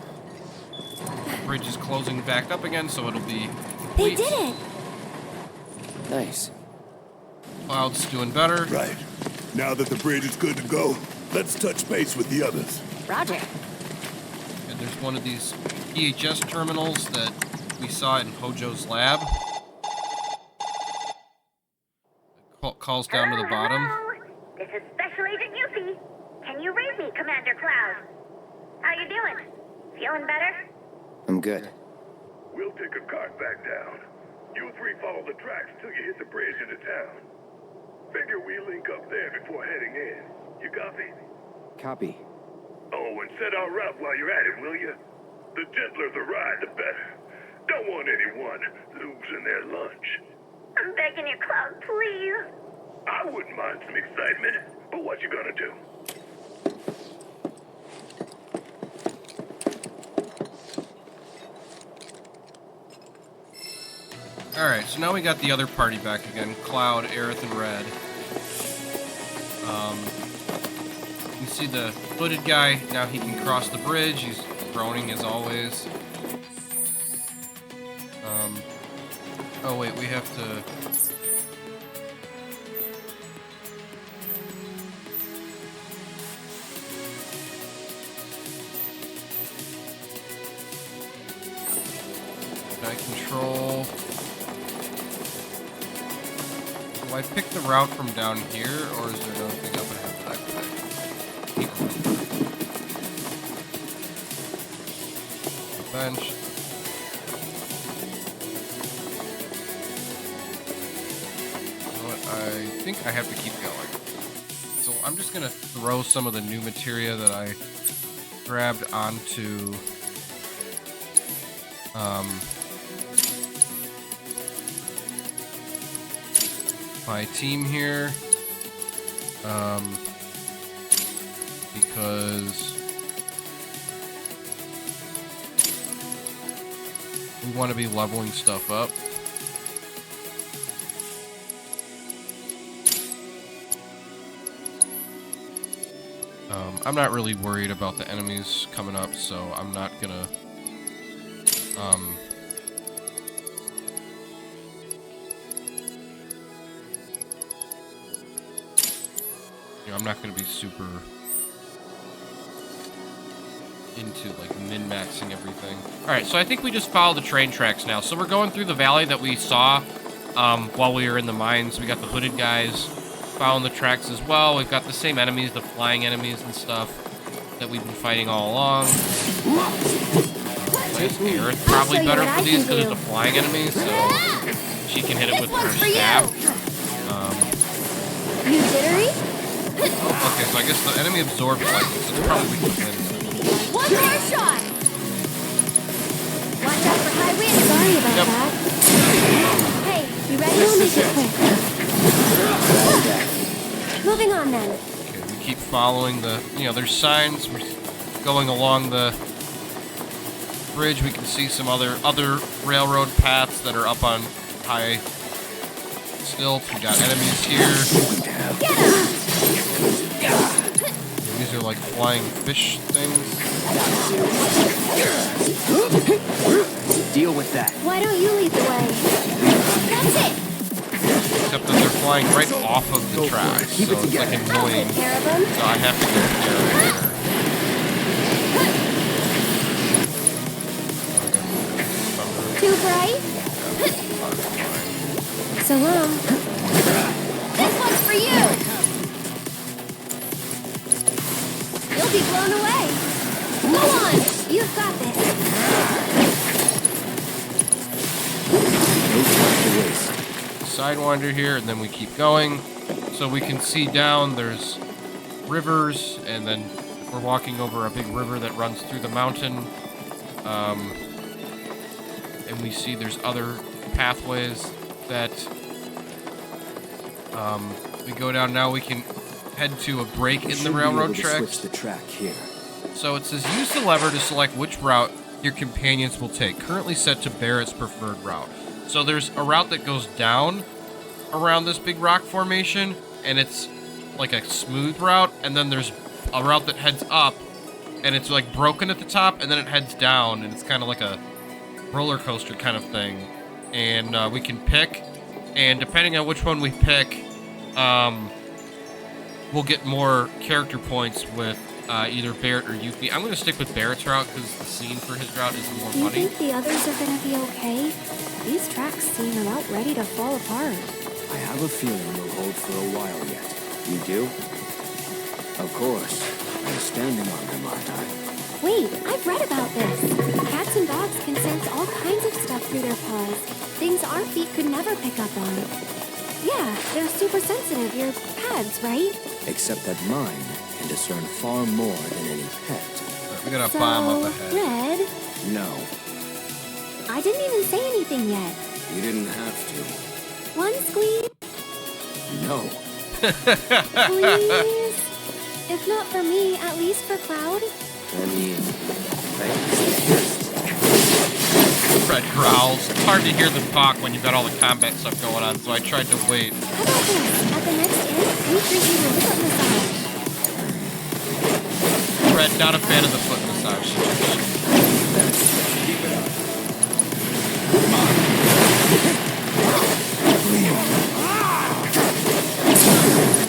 S1: bridge is closing back up again, so it'll be
S2: They
S1: complete.
S2: did it!
S5: Nice.
S1: Cloud's doing better.
S3: Right. Now that the bridge is good to go, let's touch base with the others.
S2: Roger.
S1: And there's one of these EHS terminals that we saw in Hojo's lab. Calls down to the bottom.
S6: Hello? This is Special Agent Yuffie. Can you read me, Commander Cloud? How you doing? Feeling better?
S5: I'm good.
S3: We'll take a cart back down. You three follow the tracks till you hit the bridge into town. Figure we link up there before heading in. You copy?
S5: Copy.
S3: Oh, and set our route while you're at it, will you? The gentler the ride, the better. Don't want anyone losing their lunch.
S6: I'm begging you, Cloud, please.
S3: I wouldn't mind some excitement, but what you gonna do?
S1: Alright, so now we got the other party back again. Cloud, Aerith, and Red. You see the hooded guy, now he can cross the bridge. He's groaning as always. Oh wait, we have to... Can I control... Do I pick the route from down here, or is there another thing up ahead that I pick? The bench. You know what? I think I have to keep going. So I'm just gonna throw some of the new materia that I grabbed onto my team here, because we want to be leveling stuff up. I'm not really worried about the enemies coming up, so I'm not gonna I'm not going to be super into like min-maxing everything. Alright, so I think we just follow the train tracks now. So we're going through the valley that we saw while we were in the mines. We got the hooded guys following the tracks as well. We've got the same enemies, the flying enemies and stuff that we've been fighting all along. I guess Aerith probably better for these because it's a flying enemy, so she can hit it with her staff.
S2: You jittery?
S1: Okay, so I guess the enemy absorbs lightning, so it's probably weak to wind.
S2: One more shot! Watch out for high wind. Sorry about that. Hey, you ready? We'll make it quick. Moving on then.
S1: Okay, we keep following the, there's signs. We're going along the bridge. We can see some other railroad paths that are up on high stilts. We got enemies here.
S2: Get him!
S1: These are like flying fish things.
S5: Deal with that.
S2: Why don't you lead the way? That's it!
S1: Except that they're flying right off of the tracks, so it's like annoying.
S2: Take care of them.
S1: So I have to go there.
S2: too bright. So long. This one's for you. You'll be blown away. Go on. You've got this.
S5: No time to waste.
S1: Sidewinder here, and then we keep going. So we can see down there's rivers, and then we're walking over a big river that runs through the mountain. And we see there's other pathways that we go down. Now we can head to a break in the railroad tracks.
S5: Switch the track here.
S1: So it says use the lever to select which route your companions will take. Currently set to Barret's preferred route. So there's a route that goes down around this big rock formation, and it's like a smooth route, and then there's a route that heads up, and it's like broken at the top, and then it heads down, and it's kind of like a roller coaster kind of thing. And we can pick, and depending on which one we pick, we'll get more character points with either Barret or Yuffie. I'm going to stick with Barret's route because the scene for his route is more
S2: Do you
S1: funny.
S2: think the others are gonna be okay? These tracks seem about ready to fall apart.
S5: I have a feeling we'll hold for a while yet. You do? Of course. I'm standing on them, aren't I?
S2: Wait, I've read about this. Cats and dogs can sense all kinds of stuff through their paws. Things our feet could never pick up on. Yeah, they're super sensitive. Your pads, right?
S5: Except that mine can discern far more than any pet.
S1: Alright, we got a bomb up ahead.
S2: Red,
S5: No,
S2: I didn't even say anything yet.
S5: you didn't have to.
S2: One squeeze,
S5: No.
S2: please. If not for me, at least for Cloud.
S5: I mean, thanks.
S1: Fred growls. It's hard to hear them talk when you've got all the combat stuff going on, so I tried to wait.
S2: How about this? At the next inn, we treat you to a foot massage.
S1: Fred, not a fan of the foot massage suggestion.
S5: Keep it up.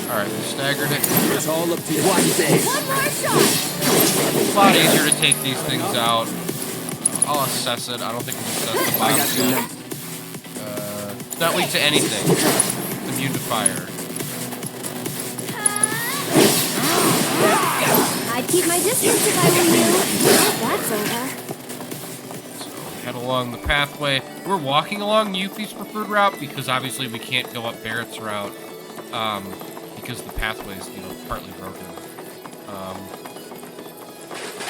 S1: Alright, we staggered it.
S5: It's all up to you. One day.
S2: One more shot.
S1: It's a lot easier to take these things out. I'll assess it. I don't think we can assess the
S5: I got you
S1: bomb.
S5: next.
S1: It's not weak to anything. It's immune to fire.
S2: I'd keep my distance if I were you. Well, that's over.
S1: So head along the pathway. We're walking along Yuffie's preferred route because obviously we can't go up Barret's route because the pathway is, partly broken.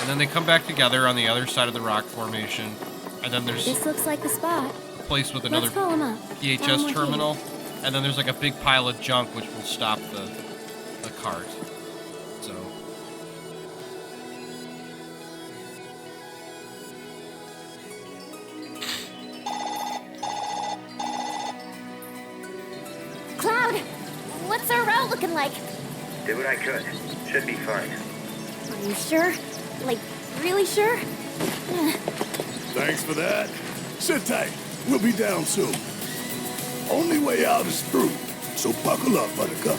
S1: And then they come back together on the other side of the rock formation. And then there's
S2: This looks like the spot.
S1: a place with another
S2: Let's call him up.
S1: PHS terminal. And then there's like a big pile of junk which will stop the cart. So
S2: Cloud, what's our route looking like?
S3: Did what I could. Should be fine.
S2: Are you sure? Like, really sure?
S3: Thanks for that. Sit tight. We'll be down soon. Only way out is through, so buckle up, Buttercup.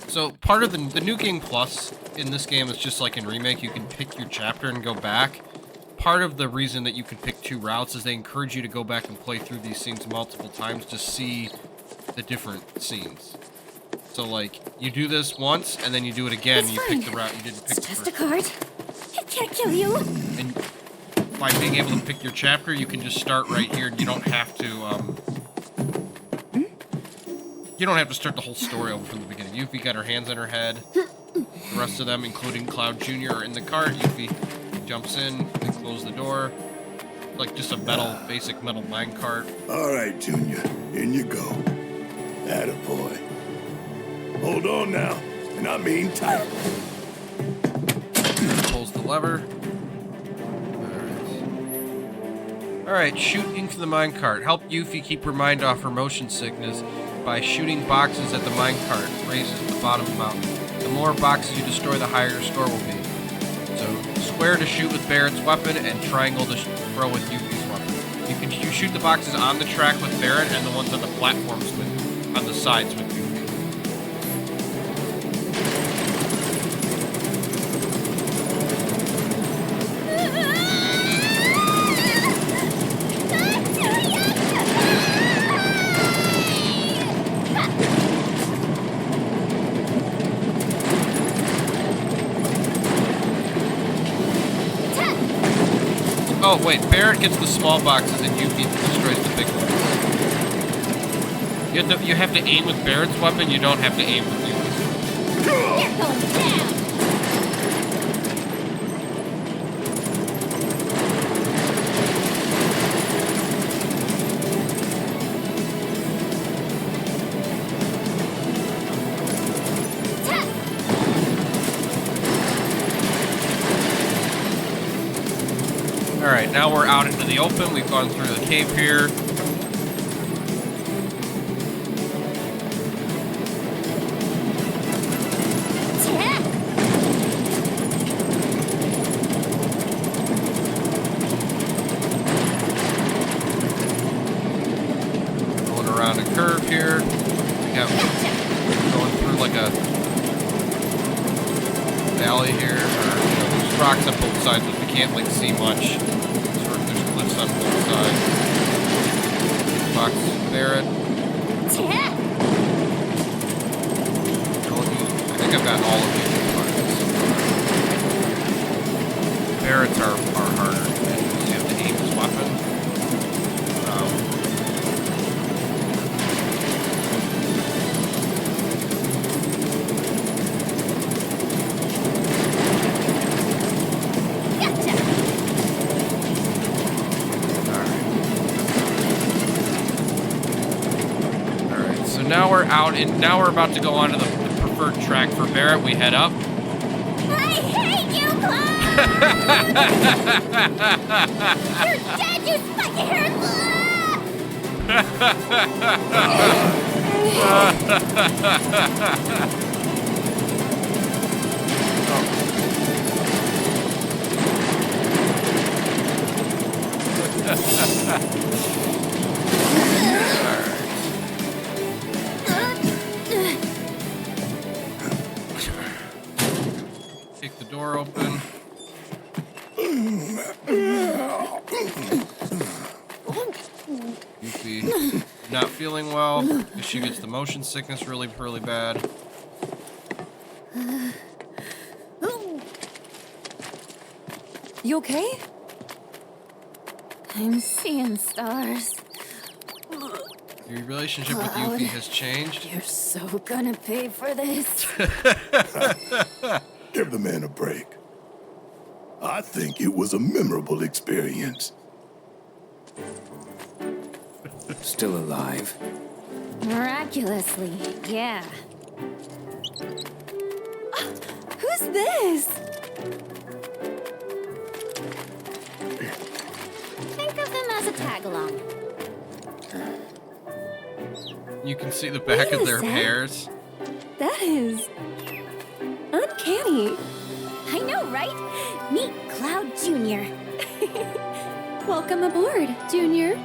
S1: So part of the New Game Plus in this game is just like in Remake, you can pick your chapter and go back. Part of the reason that you can pick two routes is they encourage you to go back and play through these scenes multiple times to see the different scenes. So like, you do this once, and then you do it again,
S2: It's
S1: and you
S2: fine.
S1: pick the route you didn't pick
S2: It's
S1: the
S2: just a
S1: first.
S2: cart. It can't kill you.
S1: And by being able to pick your chapter, you can just start right here, and you don't have to, you don't have to start the whole story over from the beginning. Yuffie got her hands on her head. The rest of them, including Cloud Jr., are in the cart. Yuffie jumps in, they close the door. Like just a basic metal minecart.
S3: All right, Junior. In you go. Attaboy. Hold on now, and I mean tight.
S1: Pulls the lever. Alright, shoot into the minecart. Help Yuffie keep her mind off her motion sickness by shooting boxes at the minecart. Raises the bottom of the mountain. The more boxes you destroy, the higher your score will be. So, square to shoot with Barret's weapon, and triangle to throw with Yuffie's weapon. You shoot the boxes on the track with Barret, and the ones on the platforms on the sides with Yuffie. Oh, wait. Barret gets the small boxes and Yuffie destroys the big ones. You have to aim with Barret's weapon. You don't have to aim with Yuffie's.
S4: You're going down!
S1: Alright, now we're out into the open. We've gone through the cave here. Going around a curve here. We got going through like a valley here. There's rocks on both sides, but we can't like see much. There's cliffs on both sides. Box Barret. I think I've got all of these parts. Barret's are harder. You have to aim his weapon. Now we're out, and now we're about to go on to the preferred track for Barret. We head up.
S4: I hate you, Cloud! You're dead, you spiky haired
S1: Kick the door open. Yuffie not feeling well. She gets the motion sickness really, really bad.
S4: You okay? I'm seeing stars.
S1: Your relationship with Yuffie has changed.
S4: You're so gonna pay for this.
S3: Give the man a break. I think it was a memorable experience.
S5: Still alive.
S4: Miraculously, yeah. Who's this? Think of them as a tag-along.
S1: You can see the back of their hairs.
S2: That is uncanny.
S4: I know, right? Meet Cloud Jr.
S2: Welcome aboard, Junior.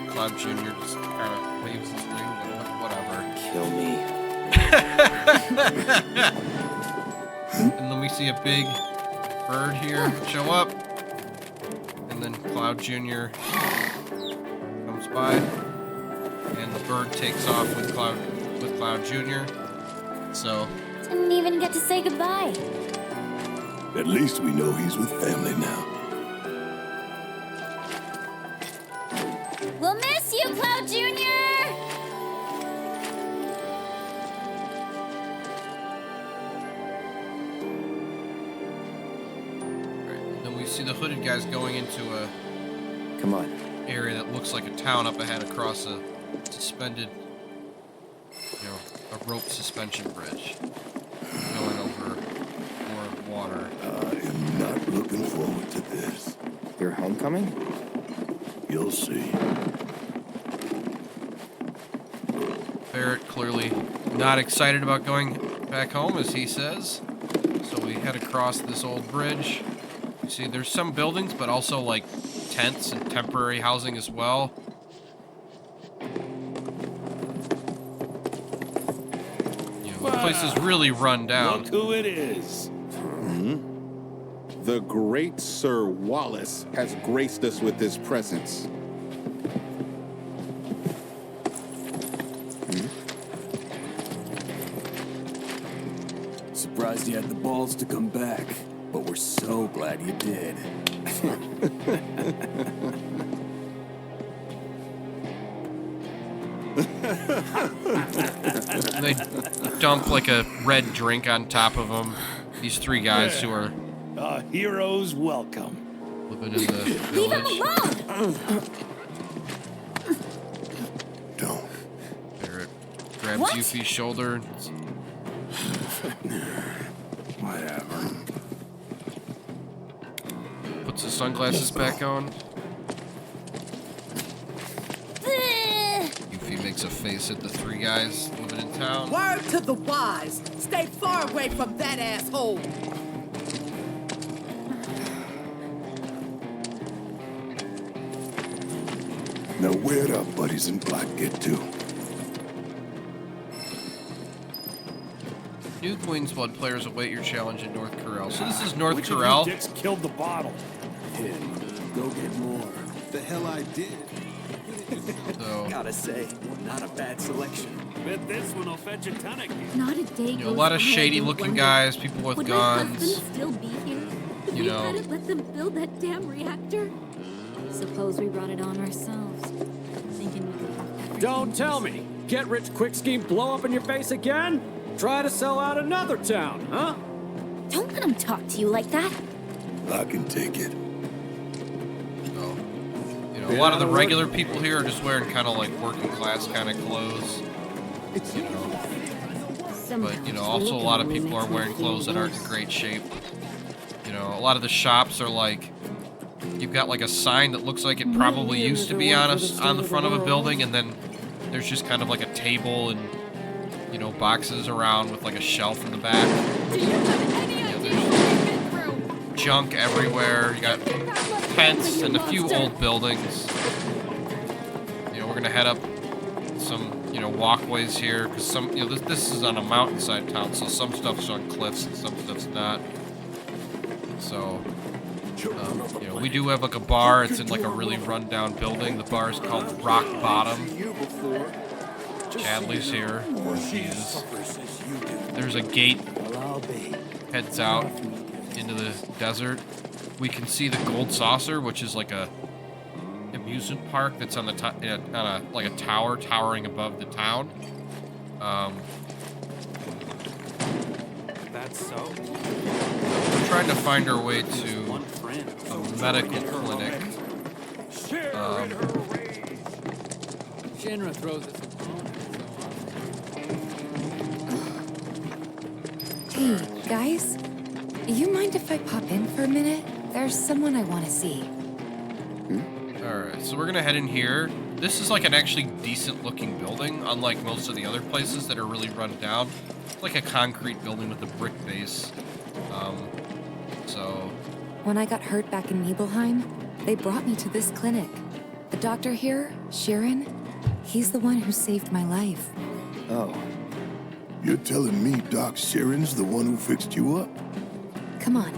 S1: Cloud Jr. just kind of waves his thing, but whatever.
S5: Kill me.
S1: And then we see a big bird here show up. And then Cloud Jr. comes by. And the bird takes off with Cloud Jr. So
S4: Didn't even get to say goodbye.
S3: At least we know he's with family now.
S4: We'll miss you, Cloud Jr.
S1: right, then we see the hooded guys going into a
S5: Come on.
S1: area that looks like a town up ahead across a suspended, a rope suspension bridge going over more water.
S3: I am not looking forward to this.
S5: Your homecoming?
S3: You'll see.
S1: Barret clearly not excited about going back home, as he says. So we head across this old bridge. You see there's some buildings, but also like tents and temporary housing as well. The place is really run down.
S7: Look who it is.
S8: The great Sir Wallace has graced us with his presence.
S9: Surprised he had the balls to come back.
S5: but we're so glad you did.
S1: They dump like a red drink on top of them. These three guys who are
S7: A hero's welcome.
S1: living in the
S4: Leave him
S1: village.
S4: alone!
S3: Don't.
S1: Barret grabs
S4: What?
S1: Yuffie's shoulder.
S3: Whatever.
S1: Puts his sunglasses back on. Yuffie makes a face at the three guys living in town.
S9: Word to the wise. Stay far away from that asshole.
S3: Now where'd our buddies in black get to?
S1: New Queen's Blood players await your challenge in North Corel. So this is North
S7: Which of
S1: Corel.
S7: you dicks killed the bottle?
S5: Go get more.
S8: The hell I did.
S1: So
S5: Gotta say, not a bad selection.
S7: Bet this one will fetch a tonic.
S4: Not a day
S1: you know, a
S4: goes
S1: lot of
S4: by I
S1: shady
S4: don't
S1: looking
S4: wonder,
S1: guys, people with
S4: would my
S1: guns.
S4: husband still be here? If
S1: You
S4: we
S1: know.
S4: hadn't let them build that damn reactor? Suppose we brought it on ourselves, thinking we could have everything.
S10: Don't tell me. Get rich quick scheme blow up in your face again? Try to sell out another town, huh?
S4: Don't let him talk to you like that.
S3: I can take it.
S1: So, you know, a lot of the regular people here are just wearing kind of like working class kind of clothes. You know, but you know, also a lot of people are wearing clothes that aren't in great shape. You know, a lot of the shops are like, you've got like a sign that looks like it probably used to be on the front of a building, and then there's just kind of like a table and, you know, boxes around with like a shelf in the back.
S4: Do you have any idea what we've been through?
S1: Junk everywhere. You got tents and a few old buildings. You know, we're gonna head up some, you know, walkways here because some, you know, this is on a mountainside town, so some stuff's on cliffs and some stuff's not. So, you know, we do have like a bar. It's in like a really rundown building. The bar is called Rock Bottom. Chadley's here. She is. There's a gate. Heads out into the desert. We can see the Gold Saucer, which is like a amusement park that's on the on a like a tower towering above the town.
S7: That's so.
S1: We're trying to find our way to a medical clinic.
S10: Shinra throws us
S11: Hey, guys. You mind if I pop in for a minute? There's someone I want to see.
S1: Alright, so we're gonna head in here. This is like an actually decent looking building, unlike most of the other places that are really run down. It's like a concrete building with a brick base. So...
S11: When I got hurt back in Nibelheim, they brought me to this clinic. The doctor here, Sharon, he's the one who saved my life.
S3: Oh. You're telling me Doc Sharon's the one who fixed you up?
S11: Come on.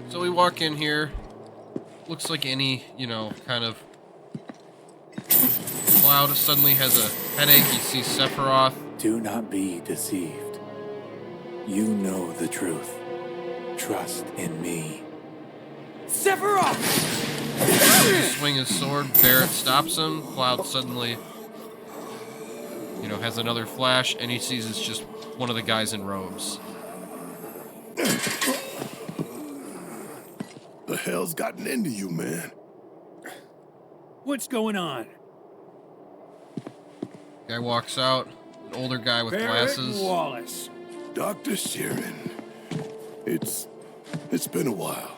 S1: So we walk in here. Looks like any, you know, kind of... Cloud suddenly has a headache. You see Sephiroth.
S5: Do not be deceived. You know the truth. Trust in me.
S9: Sephiroth!
S1: Swing his sword. Barret stops him. Cloud suddenly, you know, has another flash, and he sees it's just one of the guys in robes.
S3: The hell's gotten into you, man?
S7: What's going on?
S1: Guy walks out. An older guy with
S7: Barret
S1: glasses.
S7: Wallace.
S3: Dr. Sharon. It's been a while.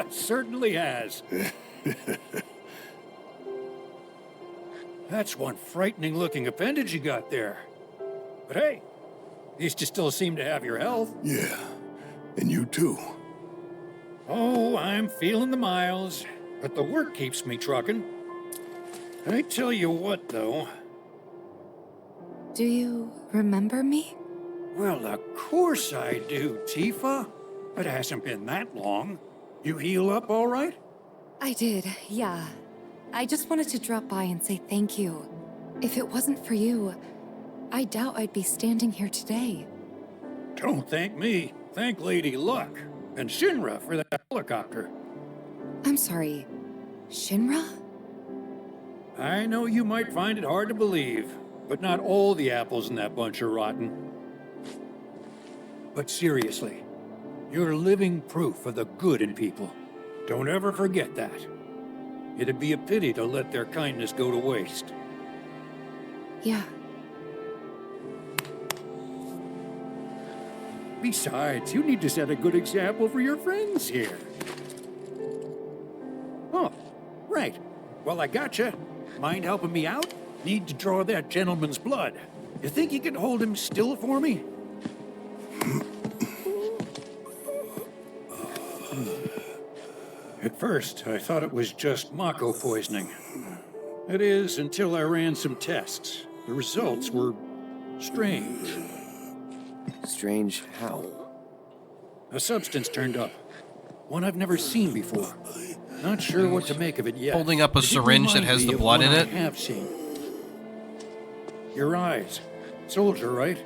S7: Certainly has. That's one frightening looking appendage you got there. But hey, at least you still seem to have your health.
S3: Yeah, and you too.
S7: Oh, I'm feeling the miles, but the work keeps me trucking. I tell you what, though.
S11: Do you remember me?
S7: Well, of course I do, Tifa. It hasn't been that long. You heal up all right?
S11: I did, yeah. I just wanted to drop by and say thank you. If it wasn't for you, I doubt I'd be standing here today.
S7: Don't thank me. Thank Lady Luck and Shinra for that helicopter.
S11: I'm sorry, Shinra?
S7: I know you might find it hard to believe, but not all the apples in that bunch are rotten. But seriously, you're living proof of the good in people. Don't ever forget that. It'd be a pity to let their kindness go to waste.
S11: Yeah.
S7: Besides, you need to set a good example for your friends here. Oh, right. Well, I gotcha. Mind helping me out? Need to draw that gentleman's blood. You think you can hold him still for me? At first, I thought it was just Mako poisoning. That is, until I ran some tests. The results were strange.
S5: Strange how?
S7: A substance turned up. One I've never seen before. Not sure what to make of it yet.
S1: Holding up a
S7: It did
S1: syringe that
S7: remind
S1: has
S7: me
S1: the
S7: of
S1: blood
S7: one
S1: in
S7: I
S1: it.
S7: have seen. Your eyes. Soldier, right?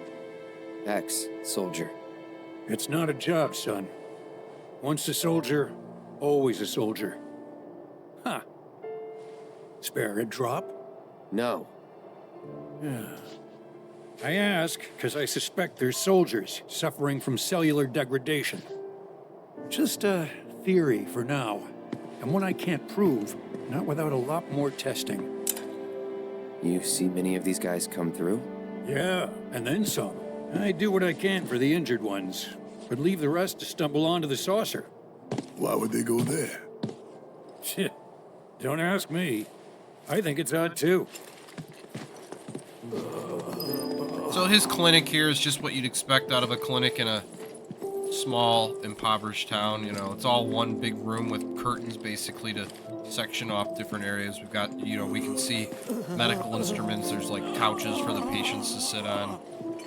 S5: Soldier.
S7: It's not a job, son. Once a soldier, always a soldier. Huh. Spare a drop?
S5: No.
S7: I ask because I suspect there's soldiers suffering from cellular degradation. Just a theory for now, and one I can't prove, not without a lot more testing.
S5: You see many of these guys come through?
S7: Yeah, and then some. I do what I can for the injured ones, but leave the rest to stumble onto the saucer.
S3: Why would they go there?
S7: Shit. Don't ask me. I think it's odd too.
S1: So his clinic here is just what you'd expect out of a clinic in a small, impoverished town. You know, it's all one big room with curtains basically to section off different areas. We've got, you know, we can see medical instruments. There's like couches for the patients to sit on.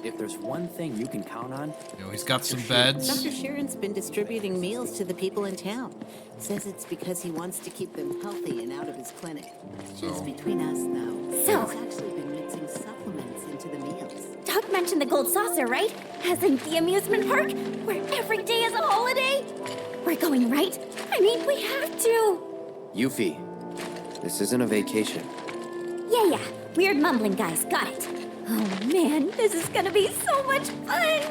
S12: If there's one thing you can count on,
S1: you know, he's got some beds.
S13: Dr. Sheeran's been distributing meals to the people in town. Says it's because he wants to keep them healthy and out of his clinic. Just between us, though.
S2: So-
S13: he's actually been mixing supplements into the meals.
S2: Doc mentioned the Gold Saucer, right? As in the amusement park, where every day is a holiday? We're going, right? I mean, we have to.
S5: Yuffie, this isn't a vacation.
S2: Yeah. Weird mumbling guys, got it. Oh man, this is gonna be so much fun!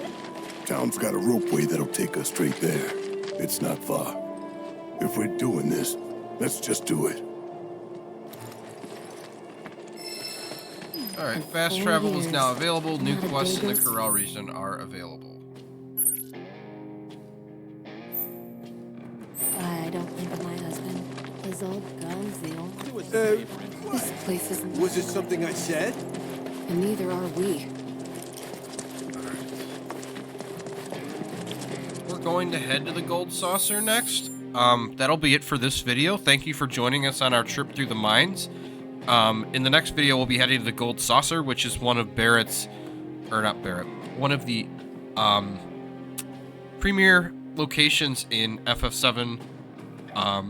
S3: Town's got a ropeway that'll take us straight there. It's not far. If we're doing this, let's just do it.
S1: Alright, fast travel is now available. New quests in the Corel region are available.
S4: I don't think of my husband. His old guns, the old...
S11: This place is...
S14: Was it something I said?
S11: And neither are we.
S1: We're going to head to the Gold Saucer next. That'll be it for this video. Thank you for joining us on our trip through the mines. In the next video, we'll be heading to the Gold Saucer, which is one of Barret's... Or not Barret. One of the premier locations in FF7.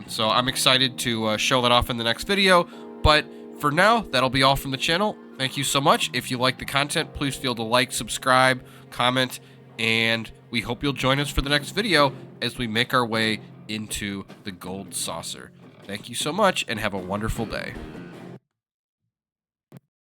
S1: So I'm excited to show that off in the next video. But for now, that'll be all from the channel. Thank you so much. If you like the content, please feel to like, subscribe, comment, and we hope you'll join us for the next video as we make our way into the Gold Saucer. Thank you so much, and have a wonderful day.